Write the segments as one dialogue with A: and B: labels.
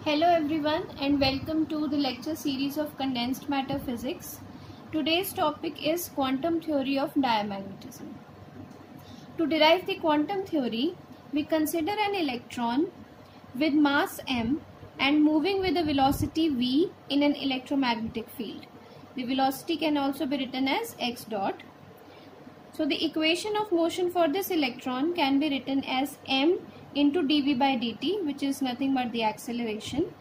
A: Hello everyone and welcome to the lecture series of condensed matter physics. Today's topic is quantum theory of diamagnetism. To derive the quantum theory, we consider an electron with mass m and moving with a velocity v in an electromagnetic field. The velocity can also be written as x dot. So the equation of motion for this electron can be written as m into dv by dt, which is nothing but the acceleration,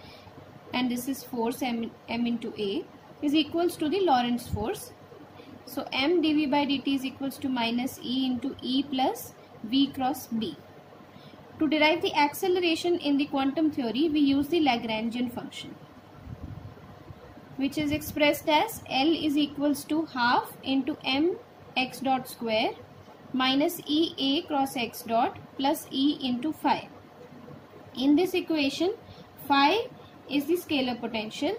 A: and this is force m into a, is equals to the Lorentz force. So m dv by dt is equals to minus e into e plus v cross b. To derive the acceleration in the quantum theory, we use the Lagrangian function, which is expressed as L is equals to half into m x dot square minus e a cross x dot plus e into phi. In this equation, phi is the scalar potential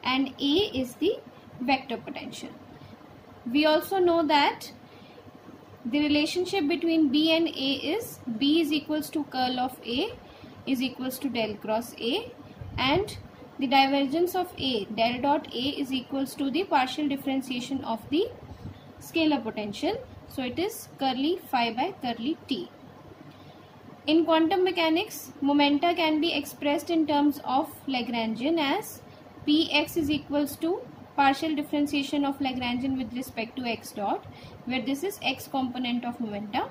A: and a is the vector potential. We also know that the relationship between b and a is b is equals to curl of a is equals to del cross a, and the divergence of a, del dot a, is equals to the partial differentiation of the scalar potential. So it is curly phi by curly t. In quantum mechanics, momenta can be expressed in terms of Lagrangian as px is equals to partial differentiation of Lagrangian with respect to x dot, where this is x component of momenta.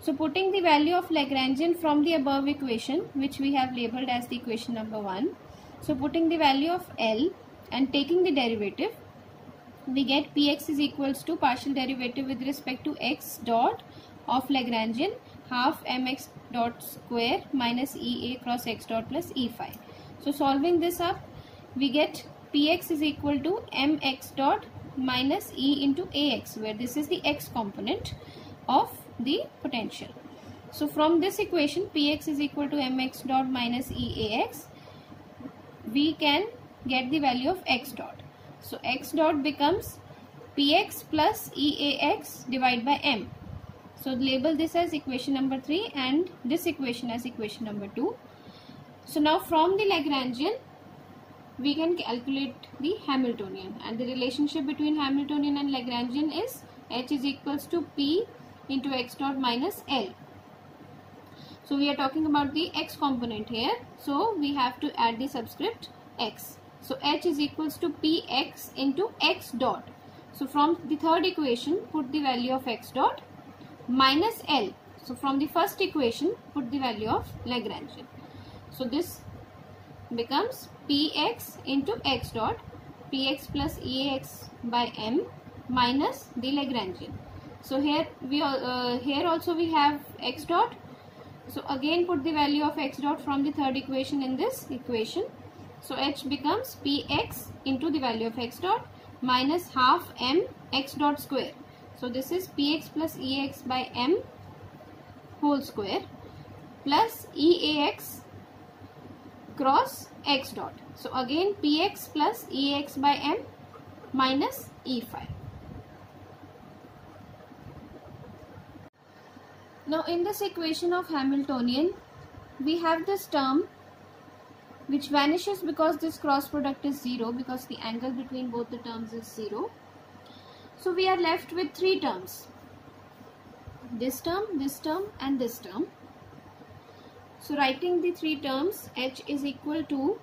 A: So putting the value of Lagrangian from the above equation, which we have labeled as the equation number 1. So putting the value of L and taking the derivative, we get px is equals to partial derivative with respect to x dot of Lagrangian half mx dot square minus ea cross x dot plus e phi. So solving this up, we get px is equal to mx dot minus e into ax, where this is the x component of the potential. So from this equation, px is equal to mx dot minus eax, we can get the value of x dot. So x dot becomes px plus eax divided by m. So label this as equation number 3 and this equation as equation number 2. So now from the Lagrangian, we can calculate the Hamiltonian, and the relationship between Hamiltonian and Lagrangian is h is equals to p into x dot minus L. So we are talking about the x component here, so we have to add the subscript x. So h is equals to px into x dot. So from the third equation, put the value of x dot minus L. So from the first equation, put the value of Lagrangian. So this becomes px into x dot, px plus eax by m minus the Lagrangian. So here here also we have x dot. So again put the value of x dot from the third equation in this equation. So h becomes px into the value of x dot minus half m x dot square. So this is px plus ex by m whole square plus eax cross x dot. So again px plus ex by m minus e phi. Now in this equation of Hamiltonian, we have this term which vanishes because this cross product is 0, because the angle between both the terms is 0. So we are left with 3 terms, this term and this term. So writing the 3 terms, h is equal to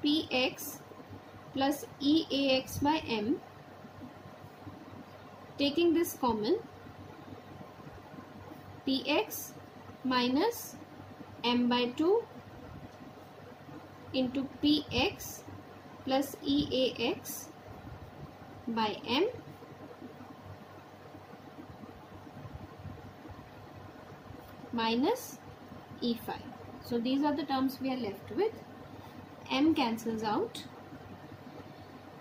A: px plus eax by m, taking this common, px minus m by 2 into px plus eax by m minus e phi. So these are the terms we are left with. M cancels out.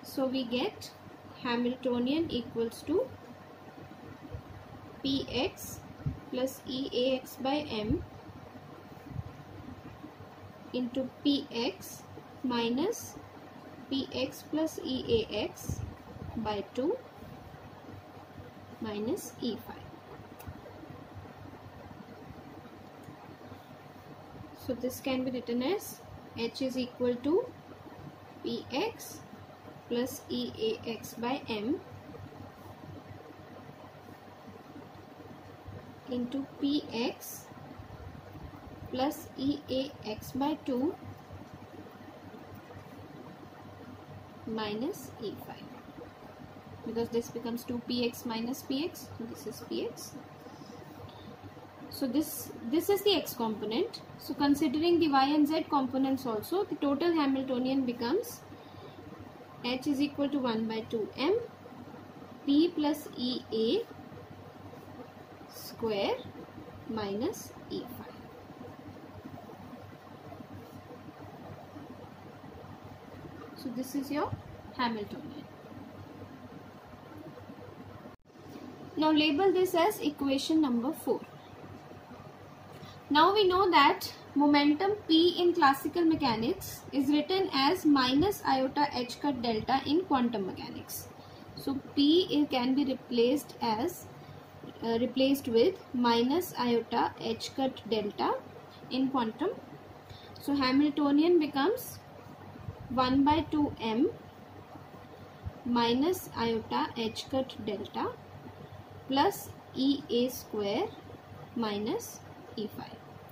A: So we get Hamiltonian equals to px plus eax by m into px minus px plus eax by 2 minus e phi. So this can be written as H is equal to Px plus Eax by m into Px plus Eax by 2 minus E5, because this becomes 2px minus px, so this is px. So this is the x component. So considering the y and z components also, the total Hamiltonian becomes H is equal to 1 by 2m p plus Ea square minus E5. So this is your Hamiltonian. Now label this as equation number 4. Now we know that momentum P in classical mechanics is written as minus iota h cut delta in quantum mechanics. So P can be replaced with minus iota h cut delta in quantum. So Hamiltonian becomes 1 by 2m minus iota h cut delta plus Ea square minus E5.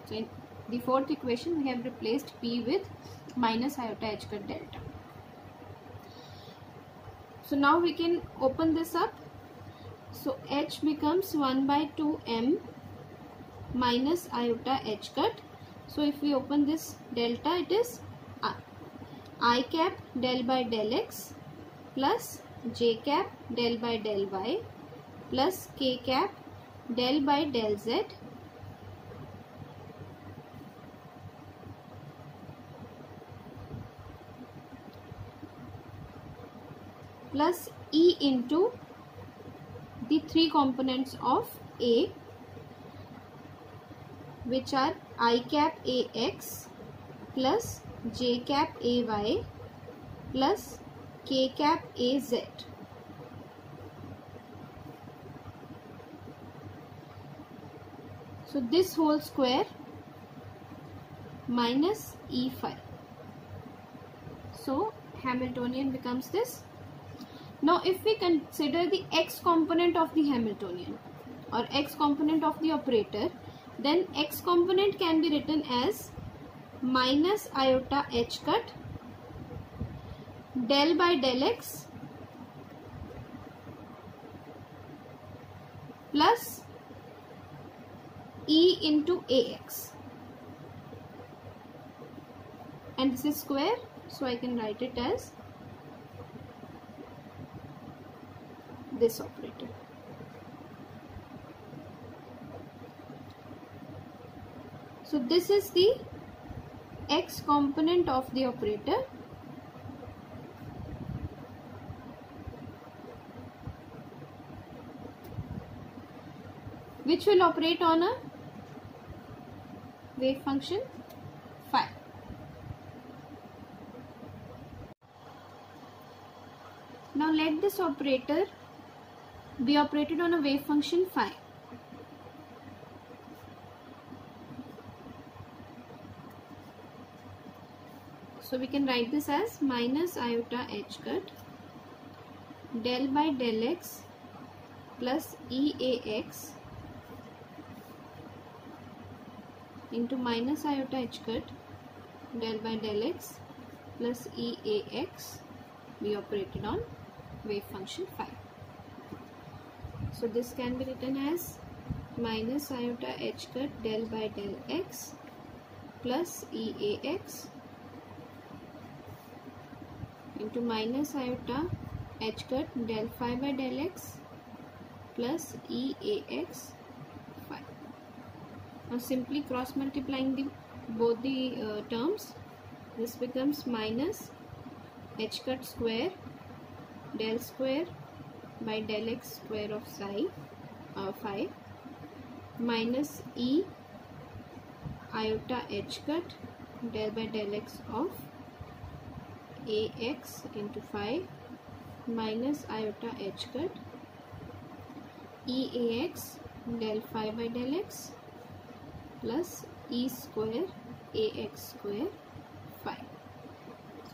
A: So in the fourth equation we have replaced P with minus iota h cut delta. So now we can open this up. So H becomes 1 by 2m minus iota h cut. So if we open this delta, it is I cap del by del x plus j cap del by del y plus k cap del by del z plus E into the three components of A, which are I cap Ax plus j cap Ay plus k cap Az. So this whole square minus E5. So Hamiltonian becomes this. Now if we consider the x component of the Hamiltonian or x component of the operator, then x component can be written as minus iota h cut del by del x plus E into Ax, and this is square, so I can write it as this operator. So this is the x component of the operator, which will operate on a wave function phi. Now let this operator be operated on a wave function phi. So we can write this as minus iota h cut del by del x plus Eax into minus iota h cut del by del x plus Eax be operated on wave function phi. So this can be written as minus iota h cut del by del x plus Eax into minus iota h cut del phi by del x plus Eax phi. Now simply cross multiplying both the terms, this becomes minus h cut square del square by del x square of phi minus E iota h cut del by del x of Ax into phi minus iota h cut Eax del phi by del x plus E square Ax square phi.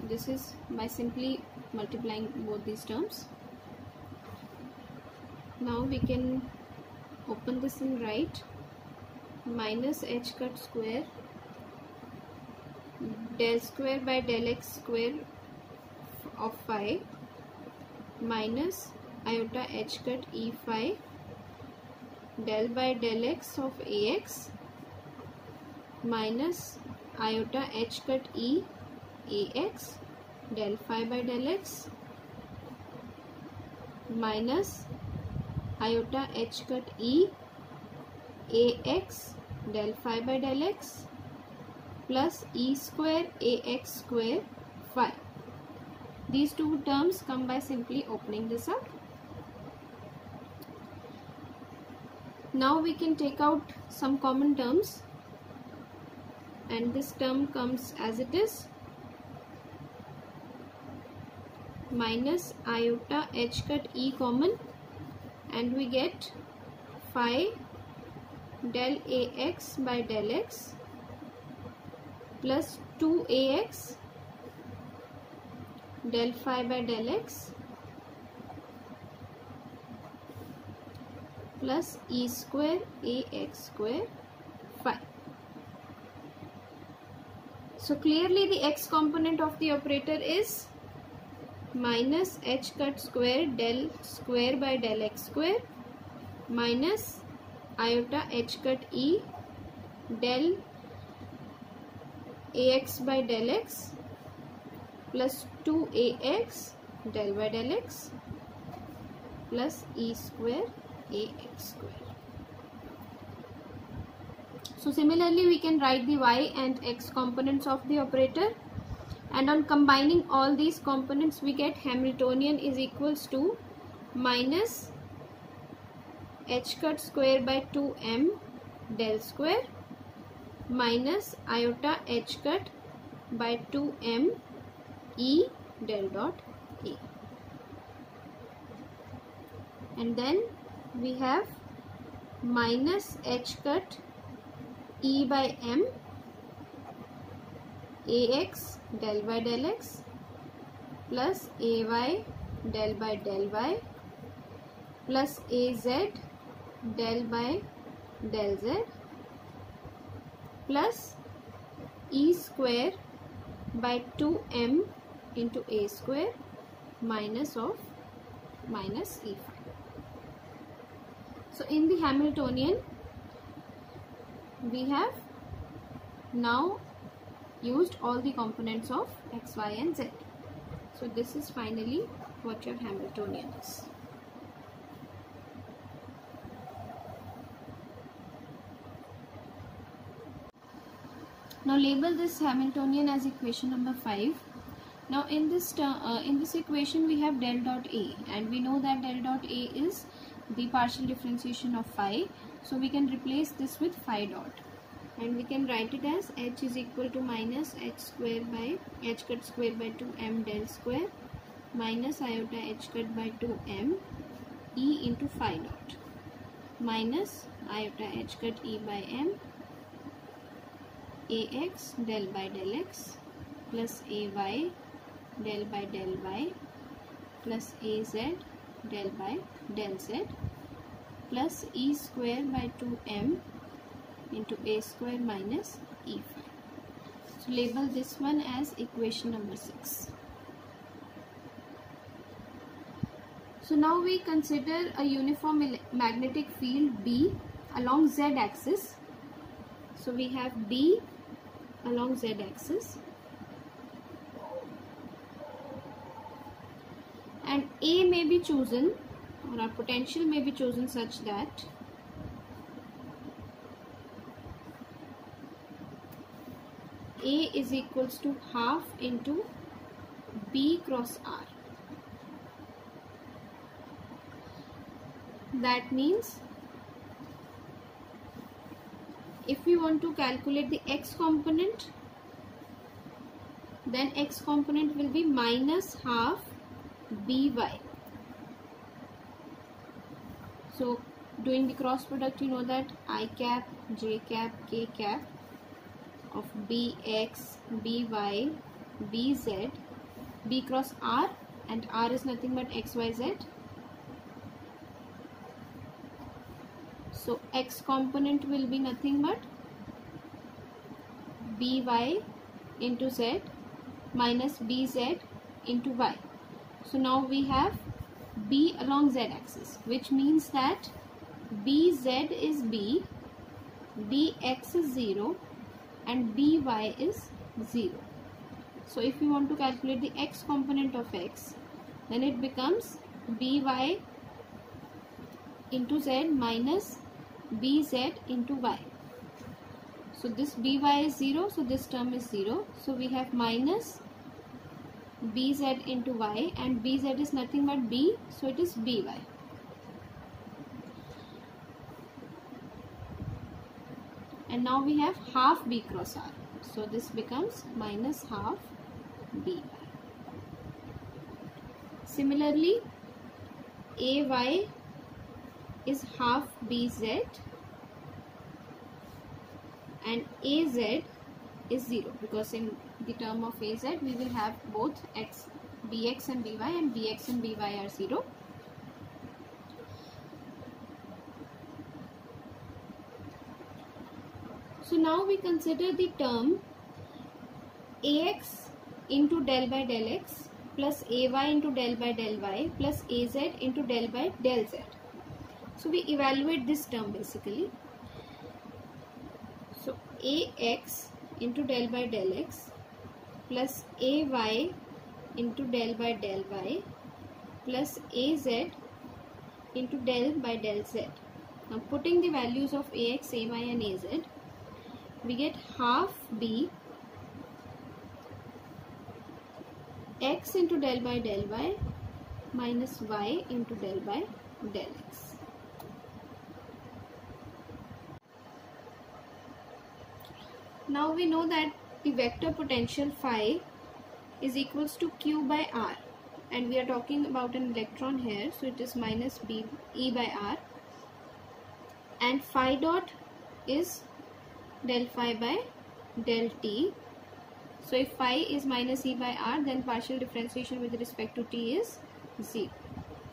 A: this is by simply multiplying both these terms. Now we can open this and write minus h cut square del square by del x square of phi minus iota h cut e phi del by del x of ax minus iota h cut e ax del phi by del x minus iota h cut e ax del phi by del x plus e square ax square phi. These two terms come by simply opening this up. Now we can take out some common terms, and this term comes as it is, minus iota h cut e common, and we get phi del ax by del x plus 2ax del phi by del x plus e square ax square phi. So clearly the x component of the operator is minus h cut square del square by del x square minus iota h cut e del ax by del x plus 2ax del by del x plus e square ax square. So similarly we can write the y and x components of the operator, and on combining all these components we get Hamiltonian is equals to minus h cut square by 2m del square minus iota h cut by 2m e del dot a, and then we have minus h cut e by m ax del by del x plus ay del by del y plus az del by del z plus e square by 2m into a square minus of minus e phi. So in the Hamiltonian we have now used all the components of x, y and z. So this is finally what your Hamiltonian is. Now label this Hamiltonian as equation number 5. Now in this equation we have del dot a, and we know that del dot a is the partial differentiation of phi. So we can replace this with phi dot, and we can write it as h is equal to minus h square by h cut square by 2m del square minus iota h cut by 2m e into phi dot minus iota h cut e by m ax del by del x plus ay del by del y plus az del by del z plus e square by 2m into a square minus e phi. So label this one as equation number 6. So now we consider a uniform magnetic field B along z axis. So we have B along z axis, and A may be chosen, or our potential may be chosen such that A is equals to half into B cross R. That means if we want to calculate the x component, then x component will be minus half by. So doing the cross product, you know that I cap, j cap, k cap of bx, by bz, b cross r, and r is nothing but xyz. So x component will be nothing but by into z minus bz into y. So now we have b along z axis, which means that bz is b, bx is 0, and by is 0. So if you want to calculate the x component of x, then it becomes by into z minus bz into y. So this by is 0, so this term is 0. So we have minus bz into y, and bz is nothing but b, so it is by. And now we have half b cross r, so this becomes minus half by. Similarly, ay is half bz and az is 0, because in the term of az we will have both bx and by, and bx and by are 0. So now we consider the term ax into del by del x plus ay into del by del y plus az into del by del z. So we evaluate this term basically. So ax into del by del x plus ay into del by del y plus az into del by del z. Now putting the values of ax, ay and az, we get half b x into del by del y minus y into del by del x. Now we know that the vector potential phi is equals to q by r, and we are talking about an electron here, so it is minus e by r, and phi dot is del phi by del t. So if phi is minus e by r, then partial differentiation with respect to t is 0.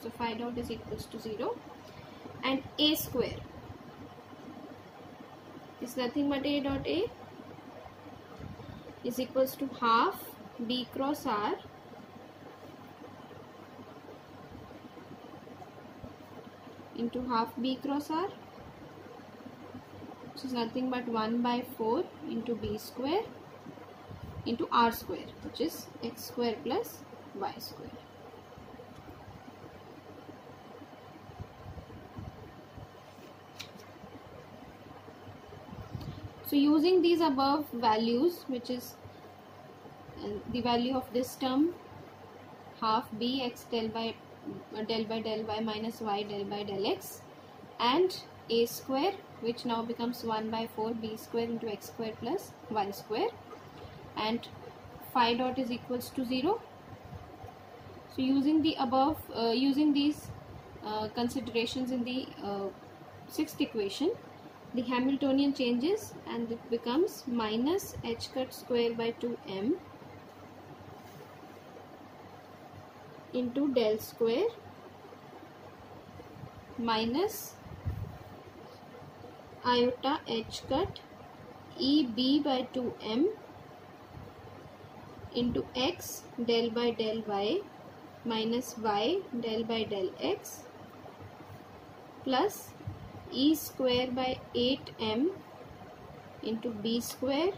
A: So phi dot is equals to 0, and a square is nothing but a dot a is equals to half b cross r into half b cross r, which is nothing but 1 by 4 into b square into r square, which is x square plus y square. So using these above values, which is the value of this term half b x del by del y minus y del by del x, and a square, which now becomes 1 by 4 b square into x square plus y square, and phi dot is equals to 0. So using the above, using these considerations in the sixth equation, the Hamiltonian changes and it becomes minus h cut square by 2m into del square minus iota h cut eb by 2m into x del by del y minus y del by del x plus e square by 8m into b square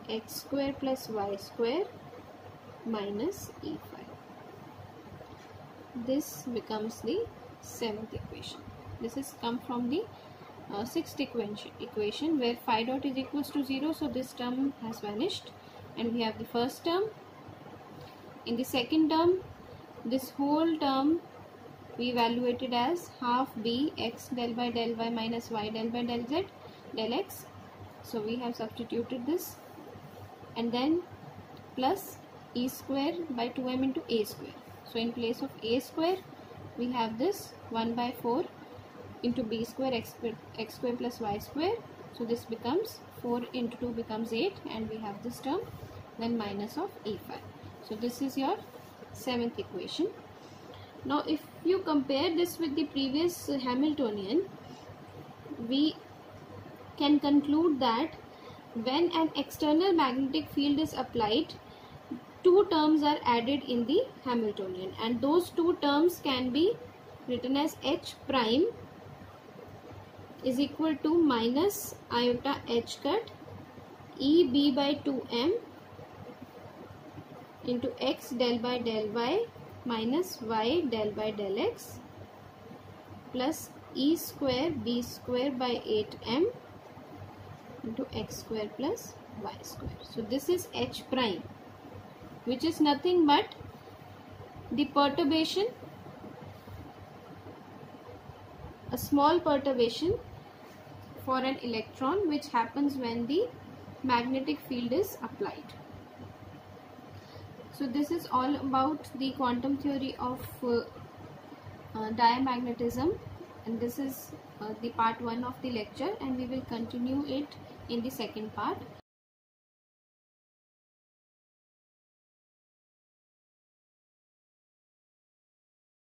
A: x square plus y square minus e phi. This becomes the seventh equation. This is come from the sixth equation where phi dot is equals to 0, so this term has vanished and we have the first term. In the second term, this whole term we evaluated as half b x del by del y minus y del by del z del x. So we have substituted this, and then plus e square by 2m into a square. So in place of a square we have this 1 by 4 into b square x square plus y square. So this becomes 4 into 2 becomes 8, and we have this term then minus of E phi. So this is your seventh equation. Now if you compare this with the previous Hamiltonian, we can conclude that when an external magnetic field is applied, two terms are added in the Hamiltonian, and those two terms can be written as H prime is equal to minus iota H cut E B by 2m into x del by del y minus y del by del x plus E square B square by 8m into x square plus y square. So this is H prime, which is nothing but the perturbation, a small perturbation for an electron which happens when the magnetic field is applied. So this is all about the quantum theory of diamagnetism, and this is the part 1 of the lecture, and we will continue it in the second part.